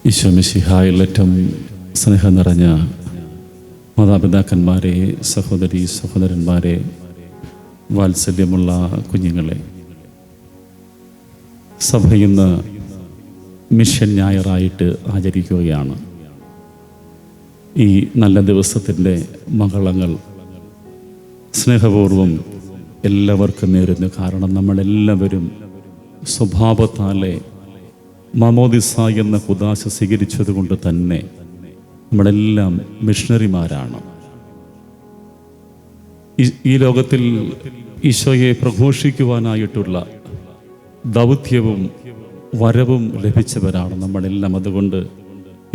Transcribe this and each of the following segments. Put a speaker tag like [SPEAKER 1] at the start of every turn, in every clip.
[SPEAKER 1] ഈശോ മിശിഹായിൽ ഏറ്റവും സ്നേഹം നിറഞ്ഞ മാതാപിതാക്കന്മാരെ, സഹോദരി സഹോദരന്മാരെ, വാത്സല്യമുള്ള കുഞ്ഞുങ്ങളെ, സഭ ഇന്ന് മിഷൻ ഞായറായിട്ട് ആചരിക്കുകയാണ്. ഈ നല്ല ദിവസത്തിൻ്റെ മംഗളങ്ങൾ സ്നേഹപൂർവം എല്ലാവർക്കും നേരുന്നു. കാരണം നമ്മളെല്ലാവരും സ്വഭാവത്താലെ മാമോദിസ എന്ന കുദാശ സ്വീകരിച്ചത് കൊണ്ട് തന്നെ നമ്മളെല്ലാം മിഷണറിമാരാണ്. ഈ ലോകത്തിൽ ഈശോയെ പ്രഘോഷിക്കുവാനായിട്ടുള്ള ദൗത്യവും വരവും ലഭിച്ചവരാണ് നമ്മളെല്ലാം. അതുകൊണ്ട്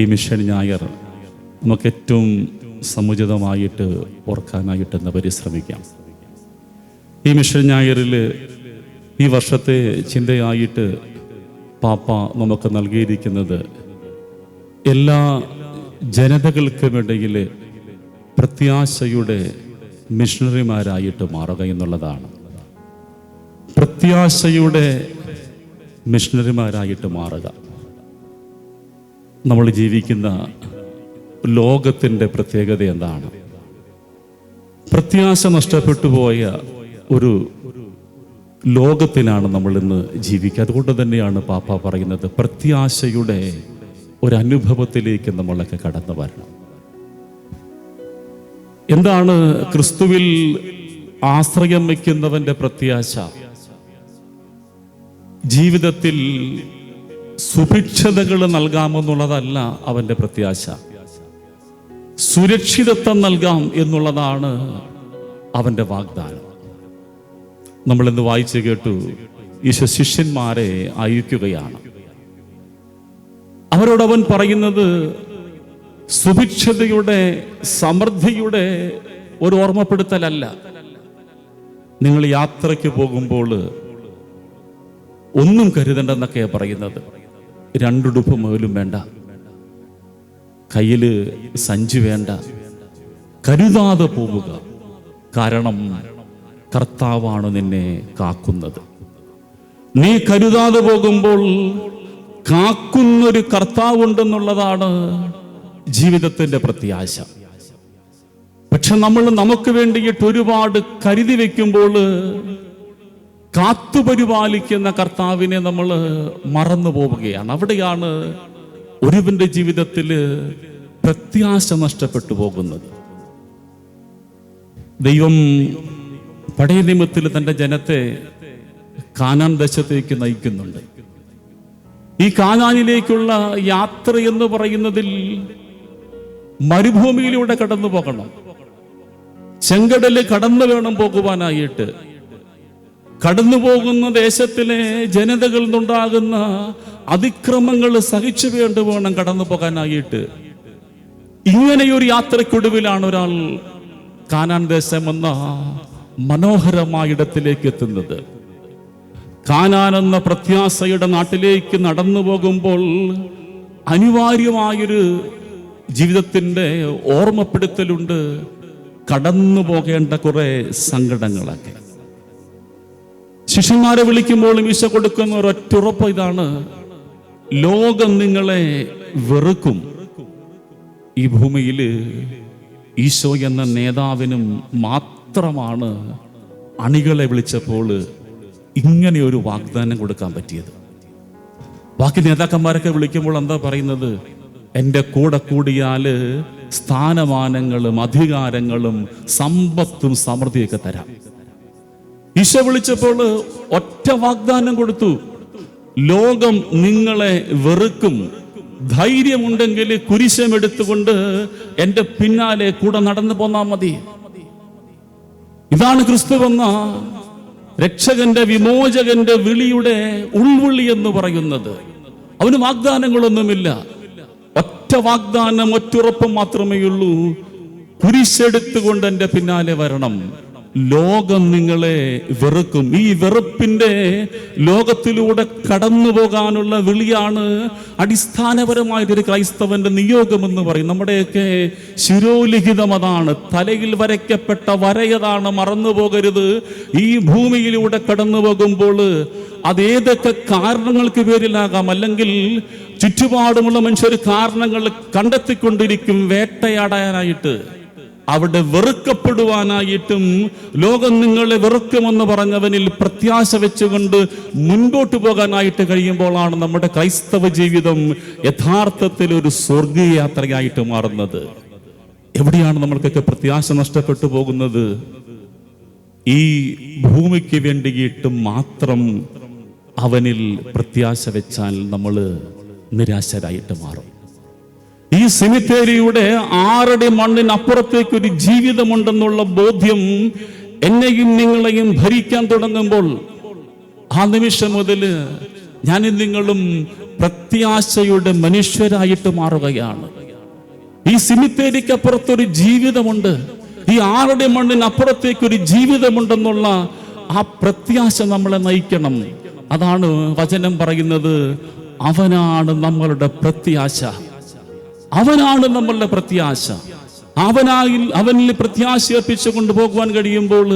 [SPEAKER 1] ഈ മിഷൻ ഞായർ നമുക്ക് ഏറ്റവും സമുചിതമായിട്ട് ഓർക്കാനായിട്ടെന്ന് പരിശ്രമിക്കാം. ഈ മിഷൻ ഞായറിൽ ഈ വർഷത്തെ ചിന്തയായിട്ട് പാപ്പ നമുക്ക് നൽകിയിരിക്കുന്നത് എല്ലാ ജനതകൾക്കുമിടയിൽ പ്രത്യാശയുടെ മിഷണറിമാരായിട്ട് മാറുക എന്നുള്ളതാണ്. പ്രത്യാശയുടെ മിഷണറിമാരായിട്ട് മാറുക. നമ്മൾ ജീവിക്കുന്ന ലോകത്തിൻ്റെ പ്രത്യേകത എന്താണ്? പ്രത്യാശ നഷ്ടപ്പെട്ടു പോയ ഒരു ലോകത്തിലാണ് നമ്മൾ ഇന്ന് ജീവിക്കുക. അതുകൊണ്ട് തന്നെയാണ് പാപ്പ പറയുന്നത് പ്രത്യാശയുടെ ഒരനുഭവത്തിലേക്ക് നമ്മളൊക്കെ കടന്നു വരണം. എന്താണ് ക്രിസ്തുവിൽ ആശ്രയം വയ്ക്കുന്നവന്റെ പ്രത്യാശ? ജീവിതത്തിൽ സുഭിക്ഷതകൾ നൽകാമെന്നുള്ളതല്ല അവന്റെ പ്രത്യാശ. സുരക്ഷിതത്വം നൽകാം എന്നുള്ളതാണ് അവന്റെ വാഗ്ദാനം. നമ്മളിന്ന് വായിച്ചു കേട്ടു, ഈശോ ശിഷ്യന്മാരെ അയക്കുകയാണ്. അവരോടവൻ പറയുന്നത് സുഭിക്ഷതയുടെ, സമൃദ്ധിയുടെ ഒരു ഓർമ്മപ്പെടുത്തലല്ല. നിങ്ങൾ യാത്രയ്ക്ക് പോകുമ്പോൾ ഒന്നും കരുതണ്ടെന്നൊക്കെയാണ് പറയുന്നത്. രണ്ടുടുപ്പ് മുതലും വേണ്ട, കയ്യിൽ സഞ്ചി വേണ്ട, കരുതാതെ പോവുക. കാരണം കർത്താവാണ് നിന്നെ കാക്കുന്നത്. നീ കരുതാതെ പോകുമ്പോൾ കാക്കുന്നൊരു കർത്താവുണ്ടെന്നുള്ളതാണ് ജീവിതത്തിന്റെ പ്രത്യാശ. പക്ഷെ നമ്മൾ നമുക്ക് വേണ്ടിയിട്ട് ഒരുപാട് കരുതി വെക്കുമ്പോൾ കാത്തുപരിപാലിക്കുന്ന കർത്താവിനെ നമ്മൾ മറന്നു പോവുകയാണ്. അവിടെയാണ് ഒരുവന്റെ ജീവിതത്തിൽ പ്രത്യാശ നഷ്ടപ്പെട്ടു പോകുന്നത്. ദൈവം പഴയ നിയമത്തിൽ തൻ്റെ ജനത്തെ കാനാൻ ദേശത്തേക്ക് നയിക്കുന്നുണ്ട്. ഈ കാനാനിലേക്കുള്ള യാത്ര എന്ന് പറയുന്നതിൽ മരുഭൂമിയിലൂടെ കടന്നു പോകണം. ചെങ്കടല് കടന്നു വേണം പോകുവാനായിട്ട്. കടന്നു പോകുന്ന ദേശത്തിലെ ജനതകളിൽ നിന്നുണ്ടാകുന്ന അതിക്രമങ്ങൾ സഹിച്ചു വേണം കടന്നു പോകാനായിട്ട്. ഇങ്ങനെയൊരു യാത്രയ്ക്കൊടുവിലാണ് ഒരാൾ കാനാൻ ദേശം എന്ന മനോഹരമായിടത്തിലേക്ക് എത്തുന്നത്. കാനാൻ എന്ന പ്രത്യാശയുടെ നാട്ടിലേക്ക് നടന്നു പോകുമ്പോൾ അനിവാര്യമായൊരു ജീവിതത്തിൻ്റെ ഓർമ്മപ്പെടുത്തലുണ്ട്. കടന്നു പോകേണ്ട കുറെ സങ്കടങ്ങളൊക്കെ. ശിഷ്യന്മാരെ വിളിക്കുമ്പോഴും ഈശോ കൊടുക്കുന്ന ഒരൊറ്റുറപ്പ് ഇതാണ്: ലോകം നിങ്ങളെ വെറുക്കും. ഈ ഭൂമിയിൽ ഈശോ എന്ന നേതാവിനും മാത്രമാണ് അണികളെ വിളിച്ചപ്പോൾ ഇങ്ങനെ ഒരു വാഗ്ദാനം കൊടുക്കാൻ പറ്റിയത്. ബാക്കി നേതാക്കന്മാരൊക്കെ വിളിക്കുമ്പോൾ എന്താ പറയുന്നത്? എൻ്റെ കൂടെ കൂടിയാൽ സ്ഥാനമാനങ്ങളും അധികാരങ്ങളും സമ്പത്തും സമൃദ്ധിയൊക്കെ തരാം. ഈശോ വിളിച്ചപ്പോൾ ഒറ്റ വാഗ്ദാനം കൊടുത്തു: ലോകം നിങ്ങളെ വെറുക്കും. ധൈര്യമുണ്ടെങ്കിൽ കുരിശമെടുത്തുകൊണ്ട് എൻ്റെ പിന്നാലെ കൂടെ നടന്നു പോന്നാൽ മതി. ഇതാണ് ക്രിസ്തുവെന്ന രക്ഷകന്റെ, വിമോചകന്റെ വിളിയുടെ ഉൾവിളി എന്ന് പറയുന്നത്. അവന് വാഗ്ദാനങ്ങളൊന്നുമില്ല. ഒറ്റ വാഗ്ദാനം, ഒറ്റുറപ്പം മാത്രമേ ഉള്ളൂ: കുരിശെടുത്തുകൊണ്ട് എൻ്റെ പിന്നാലെ വരണം. ലോകം നിങ്ങളെ വെറുക്കും. ഈ വെറുപ്പിന്റെ ലോകത്തിലൂടെ കടന്നു പോകാനുള്ള വിളിയാണ് അടിസ്ഥാനപരമായിട്ടൊരു ക്രൈസ്തവന്റെ നിയോഗമെന്ന് പറയും. നമ്മുടെയൊക്കെ ശിരോലിഖിതം അതാണ്, തലയിൽ വരയ്ക്കപ്പെട്ട വരയതാണ്. മറന്നു പോകരുത്. ഈ ഭൂമിയിലൂടെ കടന്നു പോകുമ്പോൾ അതേതൊക്കെ കാരണങ്ങൾക്ക് പേരിലാകാം, അല്ലെങ്കിൽ ചുറ്റുപാടുമുള്ള മനുഷ്യർ കാരണങ്ങൾ കണ്ടെത്തിക്കൊണ്ടിരിക്കും വേട്ടയാടാനായിട്ട്, അവിടെ വെറുക്കപ്പെടുവാനായിട്ടും. ലോകം നിങ്ങളെ വെറുക്കുമെന്ന് പറഞ്ഞവനിൽ പ്രത്യാശ വെച്ചുകൊണ്ട് മുൻപോട്ട് പോകാനായിട്ട് കഴിയുമ്പോഴാണ് നമ്മുടെ ക്രൈസ്തവ ജീവിതം യഥാർത്ഥത്തിൽ ഒരു സ്വർഗീയ യാത്രയായിട്ട് മാറുന്നത്. എവിടെയാണ് നമ്മൾക്കൊക്കെ പ്രത്യാശ നഷ്ടപ്പെട്ടു പോകുന്നത്? ഈ ഭൂമിക്ക് വേണ്ടിയിട്ട് മാത്രം അവനിൽ പ്രത്യാശ വെച്ചാൽ നമ്മൾ നിരാശരായിട്ട് മാറും. ഈ സെമിത്തേരിയുടെ 6 അടി മണ്ണിനപ്പുറത്തേക്ക് ഒരു ജീവിതമുണ്ടെന്നുള്ള ബോധ്യം എന്നെയും നിങ്ങളെയും ഭരിക്കാൻ തുടങ്ങുമ്പോൾ ആ നിമിഷം മുതൽ ഞാനും നിങ്ങളും പ്രത്യാശയുടെ മനുഷ്യരായിട്ട് മാറുകയാണ്. ഈ സെമിത്തേരിക്കപ്പുറത്തൊരു ജീവിതമുണ്ട്, ഈ 6 അടി മണ്ണിനപ്പുറത്തേക്ക് ഒരു ജീവിതമുണ്ടെന്നുള്ള ആ പ്രത്യാശ നമ്മളെ നയിക്കണം. അതാണ് വചനം പറയുന്നത്, അവനാണ് നമ്മളുടെ പ്രത്യാശ. അവനാണ് നമ്മളുടെ പ്രത്യാശ. അവനിൽ പ്രത്യാശ അർപ്പിച്ചു കൊണ്ടുപോകുവാൻ കഴിയുമ്പോൾ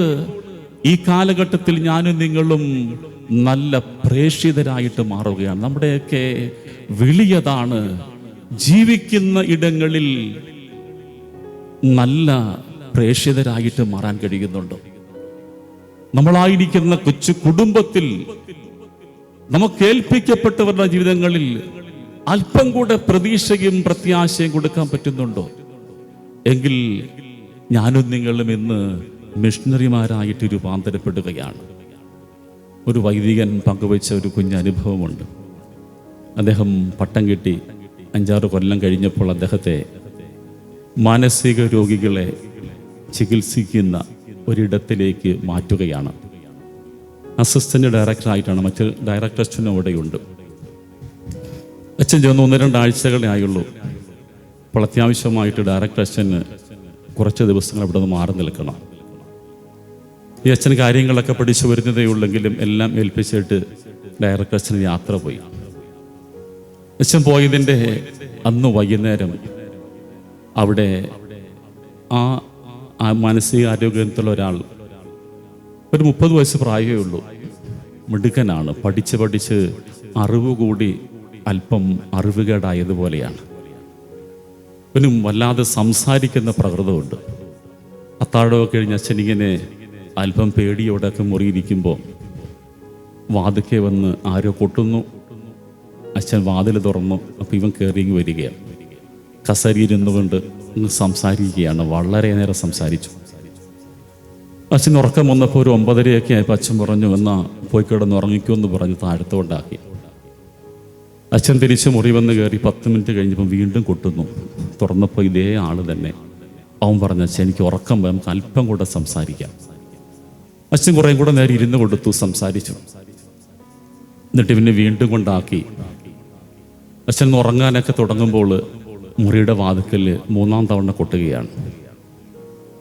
[SPEAKER 1] ഈ കാലഘട്ടത്തിൽ ഞാനും നിങ്ങളും നല്ല പ്രേക്ഷിതരായിട്ട് മാറുകയാണ്. നമ്മുടെയൊക്കെ വിളിയതാണ്, ജീവിക്കുന്ന ഇടങ്ങളിൽ നല്ല പ്രേക്ഷിതരായിട്ട് മാറാൻ കഴിയുന്നുണ്ട്. നമ്മളായിരിക്കുന്ന കൊച്ചു കുടുംബത്തിൽ നമുക്ക് ഏൽപ്പിക്കപ്പെട്ടവരുടെ ജീവിതങ്ങളിൽ അല്പം കൂടെ പ്രതീക്ഷയും പ്രത്യാശയും കൊടുക്കാൻ പറ്റുന്നുണ്ടോ? എങ്കിൽ ഞാനും നിങ്ങളും ഇന്ന് മിഷണറിമാരായിട്ട് രൂപാന്തരപ്പെടുകയാണ്. ഒരു വൈദികൻ പങ്കുവച്ച ഒരു കുഞ്ഞനുഭവമുണ്ട്. അദ്ദേഹം പട്ടം കിട്ടി 5-6 കൊല്ലം കഴിഞ്ഞപ്പോൾ അദ്ദേഹത്തെ മാനസിക രോഗികളെ ചികിത്സിക്കുന്ന ഒരിടത്തിലേക്ക് മാറ്റുകയാണ്. അസിസ്റ്റന്റ് ഡയറക്ടറായിട്ടാണ്. മറ്റ് ഡയറക്ടർ അച്ഛനും അവിടെയുണ്ട്. അച്ഛൻ ചെന്ന് 1-2 ആഴ്ചകളേ ആയുള്ളൂ. അപ്പോൾ അത്യാവശ്യമായിട്ട് ഡയറക്ടർ അച്ഛന് കുറച്ച് ദിവസങ്ങൾ അവിടെ നിന്ന് മാറി നിൽക്കണം. ഈ അച്ഛൻ കാര്യങ്ങളൊക്കെ പഠിച്ചു വരുന്നതേ ഉള്ളെങ്കിലും എല്ലാം ഏൽപ്പിച്ചിട്ട് ഡയറക്ടർ അച്ഛന് യാത്ര പോയി. അച്ഛൻ പോയതിൻ്റെ അന്ന് വൈകുന്നേരം അവിടെ ആ മാനസികാരോഗ്യത്തിലുള്ള ഒരാൾ, ഒരു 30 വയസ്സ് പ്രായമേ ഉള്ളൂ, മിടുക്കനാണ്, പഠിച്ച് അറിവ് കൂടി അല്പം അറിവുകേടായതുപോലെയാണ്. പിന്നെ വല്ലാതെ സംസാരിക്കുന്ന പ്രകൃതമുണ്ട്. അത്താഴമൊക്കെ കഴിഞ്ഞ് അച്ഛനിങ്ങനെ അല്പം പേടിയോടെയൊക്കെ മുറിയിരിക്കുമ്പോൾ വാതിക്കെ വന്ന് ആരോ കൊട്ടുന്നു. അച്ഛൻ വാതിൽ തുറന്നു. അപ്പം ഇവൻ കയറിങ്ങി വരികയാണ്. കസേരയിരുന്നുകൊണ്ട് സംസാരിക്കുകയാണ്. വളരെ നേരം സംസാരിച്ചു. അച്ഛൻ ഉറക്കം വന്നപ്പോൾ ഒരു 9:30 ആയപ്പോൾ അച്ഛൻ പറഞ്ഞു, എന്നാ പോയി കിടന്ന് ഉറങ്ങിക്കുമെന്ന് പറഞ്ഞ് താഴത്തോണ്ടാക്കി. അച്ഛൻ തിരിച്ച് മുറി വന്ന് കയറി 10 മിനിറ്റ് കഴിഞ്ഞപ്പോൾ വീണ്ടും കൊട്ടുന്നു. തുറന്നപ്പോൾ ഇതേ ആള് തന്നെ. അവൻ പറഞ്ഞു, അച്ഛൻ എനിക്ക് ഉറക്കം വരും, നമുക്ക് അല്പം കൂടെ സംസാരിക്കാം. അച്ഛൻ കുറേ കൂടെ നേരം ഇരുന്ന് കൊടുത്തു, സംസാരിച്ചു. എന്നിട്ട് പിന്നെ വീണ്ടും കൊണ്ടാക്കി. അച്ഛൻ ഉറങ്ങാനൊക്കെ തുടങ്ങുമ്പോൾ മുറിയുടെ വാതിക്കൽ 3-ാം തവണ കൊട്ടുകയാണ്.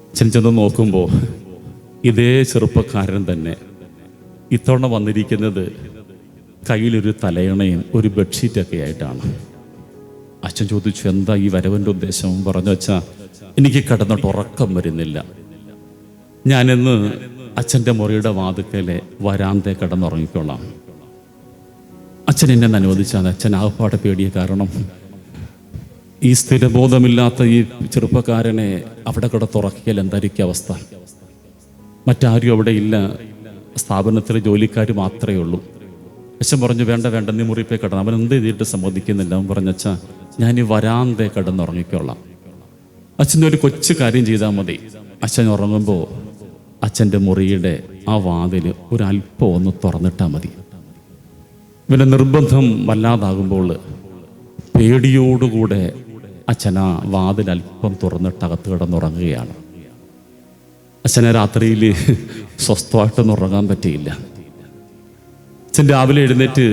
[SPEAKER 1] അച്ഛൻ ചെന്ന് നോക്കുമ്പോൾ ഇതേ ചെറുപ്പക്കാരൻ തന്നെ. ഇത്തവണ വന്നിരിക്കുന്നത് കയ്യിലൊരു തലയണയും ഒരു ബെഡ്ഷീറ്റൊക്കെ ആയിട്ടാണ്. അച്ഛൻ ചോദിച്ചു, എന്താ ഈ വരവൻ്റെ ഉദ്ദേശം? പറഞ്ഞു, അച്ഛാ എനിക്ക് കിടന്നിട്ട് ഉറക്കം വരുന്നില്ല, ഞാനിന്ന് അച്ഛൻ്റെ മുറിയുടെ വാതിക്കലെ വരാന്തേ കിടന്നുറങ്ങിക്കോളാം. അച്ഛൻ എന്നെ അനുവദിച്ചാൽ. അച്ഛൻ ആകപ്പാടെ പേടിയ കാരണം ഈ സ്ഥിരബോധമില്ലാത്ത ഈ ചെറുപ്പക്കാരനെ അവിടെ കിടത്തുറക്കിയാൽ എന്തായിരിക്കും അവസ്ഥ? മറ്റാരും അവിടെ ഇല്ല, സ്ഥാപനത്തിലെ ജോലിക്കാർ മാത്രമേ ഉള്ളൂ. അച്ഛൻ പറഞ്ഞു, വേണ്ട നീ മുറിപ്പേ കിടന്നു. അവൻ എന്ത് ചെയ്തിട്ട് സമ്മതിക്കുന്നില്ല. അവൻ പറഞ്ഞു, അച്ഛാ ഞാൻ ഈ വരാന്തേ കിടന്നുറങ്ങിക്കോളാം. അച്ഛൻ്റെ ഒരു കൊച്ചു കാര്യം ചെയ്താൽ മതി. അച്ഛൻ ഉറങ്ങുമ്പോൾ അച്ഛൻ്റെ മുറിയുടെ ആ വാതിൽ ഒരല്പം ഒന്ന് തുറന്നിട്ടാൽ മതി. ഇവൻ്റെ നിർബന്ധം വല്ലാതാകുമ്പോൾ പേടിയോടുകൂടെ അച്ഛൻ ആ വാതിൽ അല്പം തുറന്നിട്ട് അകത്ത് കിടന്നുറങ്ങുകയാണ്. അച്ഛനെ രാത്രിയിൽ സ്വസ്ഥമായിട്ടൊന്നും ഉറങ്ങാൻ പറ്റിയില്ല. അച്ഛൻ രാവിലെ എഴുന്നേറ്റ്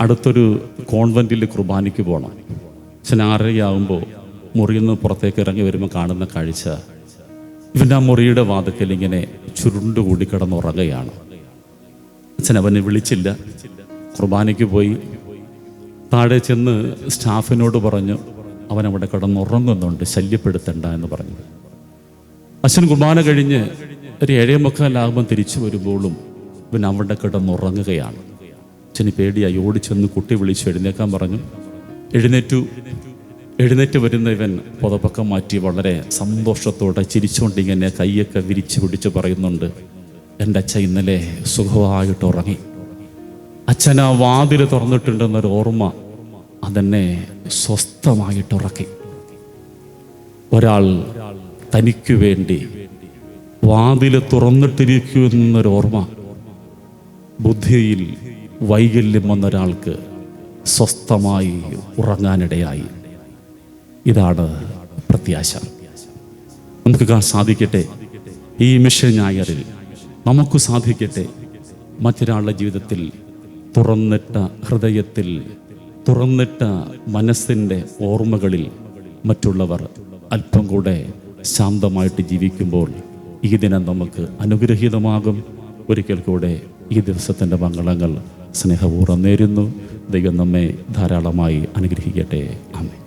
[SPEAKER 1] അടുത്തൊരു കോൺവെൻറ്റിൽ കുർബാനയ്ക്ക് പോകണം. അച്ഛൻ 6:30 മുറിയിൽ നിന്ന് പുറത്തേക്ക് ഇറങ്ങി വരുമ്പോൾ കാണുന്ന കാഴ്ച, ഇവൻ്റെ ആ മുറിയുടെ വാതിക്കൽ ഇങ്ങനെ ചുരുണ്ടുകൂടി കിടന്നുറങ്ങുകയാണ്. അച്ഛൻ അവനെ വിളിച്ചില്ല. കുർബാനയ്ക്ക് പോയി താഴെ ചെന്ന് സ്റ്റാഫിനോട് പറഞ്ഞു, അവനവിടെ കിടന്നുറങ്ങുന്നുണ്ട്, ശല്യപ്പെടുത്തണ്ട എന്ന് പറഞ്ഞു. അച്ഛൻ കുർബാന കഴിഞ്ഞ് ഒരു 7:45 തിരിച്ചു വരുമ്പോഴും ഇവൻ അവിടെ കിടന്നുറങ്ങുകയാണ്. അച്ഛന് പേടിയായി. ഓടിച്ചെന്ന് കുട്ടി വിളിച്ചു എഴുന്നേക്കാൻ പറഞ്ഞു. എഴുന്നേറ്റ് വരുന്ന ഇവൻ പുതപ്പൊക്കെ മാറ്റി വളരെ സന്തോഷത്തോടെ ചിരിച്ചുകൊണ്ടിങ്ങനെ കൈയൊക്കെ വിരിച്ചു പിടിച്ച് പറയുന്നുണ്ട്, എൻ്റെ അച്ഛൻ ഇന്നലെ സുഖമായിട്ട് ഉറങ്ങി. അച്ഛൻ ആ വാതിൽ തുറന്നിട്ടുണ്ടെന്നൊരു ഓർമ്മ അതെന്നെ സ്വസ്ഥമായിട്ടുറക്കി. ഒരാൾ തനിക്ക് വേണ്ടി വാതിൽ തുറന്നിട്ടിരിക്കുന്നൊരു ഓർമ്മ ബുദ്ധിയിൽ വൈകല്യം വന്നൊരാൾക്ക് സ്വസ്ഥമായി ഉറങ്ങാനിടയായി. ഇതാണ് പ്രത്യാശ. നമുക്ക് സാധിക്കട്ടെ ഈ മിഷൻ ഞായറിൽ നമുക്ക് സാധിക്കട്ടെ മറ്റൊരാളുടെ ജീവിതത്തിൽ തുറന്നിട്ട ഹൃദയത്തിൽ, തുറന്നിട്ട മനസ്സിൻ്റെ ഓർമ്മകളിൽ മറ്റുള്ളവർ അല്പം കൂടെ ശാന്തമായിട്ട് ജീവിക്കുമ്പോൾ ഈ ദിനം നമുക്ക് അനുഗ്രഹീതമാകും. ഒരിക്കൽ കൂടെ ഈ ദിവസത്തിൻ്റെ മംഗളങ്ങൾ സ്നേഹപൂർവ്വം നേരുന്നു. ദൈവം നമ്മെ ധാരാളമായി അനുഗ്രഹിക്കട്ടെ. ആമേൻ.